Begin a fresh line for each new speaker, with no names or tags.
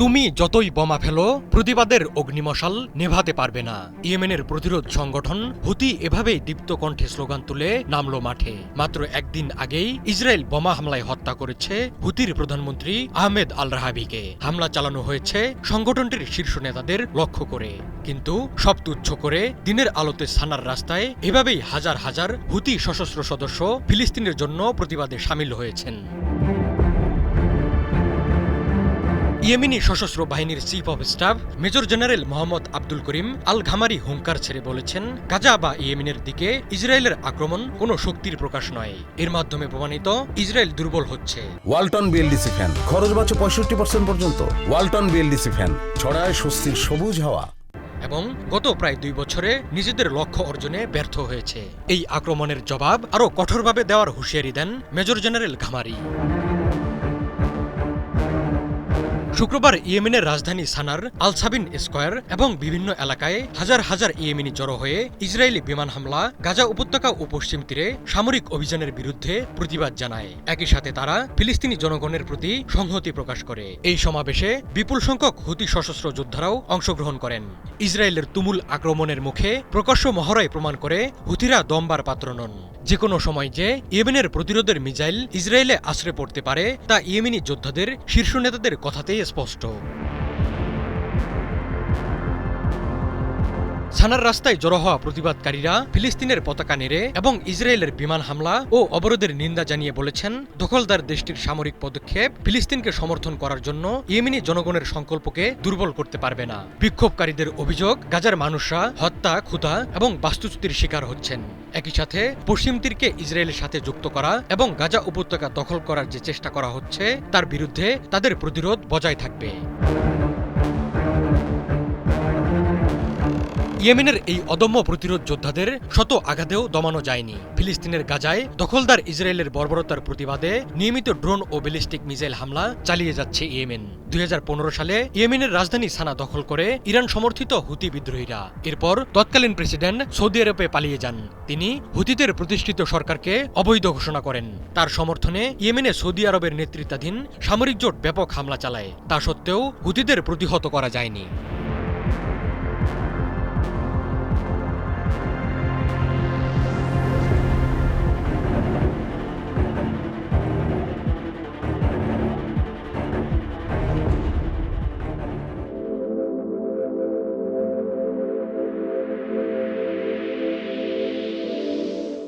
তুমি যতই বোমা ফেলো প্রতিবাদের অগ্নিমশাল নেভাতে পারবে না। ইয়েমেনের প্রতিরোধ সংগঠন হুতি এভাবেই দীপ্ত কণ্ঠে স্লোগান তুলে নামল মাঠে। মাত্র একদিন আগেই ইসরায়েল বোমা হামলায় হত্যা করেছে হুতির প্রধানমন্ত্রী আহমেদ আল রাহাবিকে। হামলা চালানো হয়েছে সংগঠনটির শীর্ষ নেতাদের লক্ষ্য করে। কিন্তু সব তুচ্ছ করে দিনের আলোতে সানার রাস্তায় এভাবেই হাজার হাজার হুতি সশস্ত্র সদস্য ফিলিস্তিনের জন্য প্রতিবাদে সামিল হয়েছেন। ইয়েমেনি সশস্ত্র বাহিনীর chief of staff major general Mohammad Abdul Karim আল ঘামারি হুঙ্কার ছেড়ে বলেছেন, গাজা বা ইয়েমেনের দিকে ইসরায়েলের আক্রমণ কোনো শক্তির প্রকাশ নয়, এর মাধ্যমে প্রমাণিত ইসরায়েল দুর্বল হচ্ছে।
ওয়ালটন বিএলডিসি ফ্যান খরচ বাঁচে 65% পর্যন্ত। ওয়ালটন বিএলডিসি ফ্যান ছড়ায় স্বস্তির সবুজ হাওয়া।
এবং গত প্রায় 2 বছরে নিজেদের লক্ষ্য অর্জনে ব্যর্থ হয়েছে। এই আক্রমণের জবাব আরও কঠোরভাবে দেওয়ার হুঁশিয়ারি দেন মেজর জেনারেল ঘামারি। শুক্রবার ইয়েমেনের রাজধানী সানার আল সাবিন স্কয়ার এবং বিভিন্ন এলাকায় হাজার হাজার ইয়েমেনি জড়ো হয়ে ইসরায়েলি বিমান হামলা, গাজা উপত্যকা ও পশ্চিম তীরে সামরিক অভিযানের বিরুদ্ধে প্রতিবাদ জানায়। একই সাথে তারা ফিলিস্তিনি জনগণের প্রতি সংহতি প্রকাশ করে। এই সমাবেশে বিপুল সংখ্যক হুতি সশস্ত্র যোদ্ধারাও অংশগ্রহণ করেন। ইসরায়েলের তুমুল আক্রমণের মুখে প্রকাশ্য মহড়ায় প্রমাণ করে হুতিরা দমবার পাত্র নন। যে কোনো সময় যে ইয়েমেনের প্রতিরোধের মিসাইল ইসরায়েলে আছড়ে পড়তে পারে তা ইয়েমেনি যোদ্ধাদের শীর্ষ নেতাদের কথাতেই স্পষ্ট। সানার রাস্তায় জড়ো হওয়া প্রতিবাদকারীরা ফিলিস্তিনের পতাকা নেড়ে এবং ইসরায়েলের বিমান হামলা ও অবরোধের নিন্দা জানিয়ে বলেছেন, দখলদার দেশটির সামরিক পদক্ষেপ ফিলিস্তিনকে সমর্থন করার জন্য ইয়েমেনি জনগণের সংকল্পকে দুর্বল করতে পারবে না। বিক্ষোভকারীদের অভিযোগ, গাজার মানুষরা হত্যা, ক্ষুধা এবং বাস্তুচ্যুতির শিকার হচ্ছেন। একই সাথে পশ্চিম তীরকে ইসরায়েলের সাথে যুক্ত করা এবং গাজা উপত্যকা দখল করার যে চেষ্টা করা হচ্ছে তার বিরুদ্ধে তাদের প্রতিরোধ বজায় থাকবে। ইয়েমেনের এই অদম্য প্রতিরোধ যোদ্ধাদের শত আঘাতেও দমানো যায়নি। ফিলিস্তিনের গাজায় দখলদার ইসরায়েলের বর্বরতার প্রতিবাদে নিয়মিত ড্রোন ও ব্যালিস্টিক মিসাইল হামলা চালিয়ে যাচ্ছে ইয়েমেন। 2015 সালে ইয়েমেনের রাজধানী সানা দখল করে ইরান সমর্থিত হুতি বিদ্রোহীরা। এরপর তৎকালীন প্রেসিডেন্ট সৌদি আরবে পালিয়ে যান। তিনি হুতিদের প্রতিষ্ঠিত সরকারকে অবৈধ ঘোষণা করেন। তার সমর্থনে ইয়েমেনে সৌদি আরবের নেতৃত্বাধীন সামরিক জোট ব্যাপক হামলা চালায়। তা সত্ত্বেও হুতিদের প্রতিহত করা যায়নি।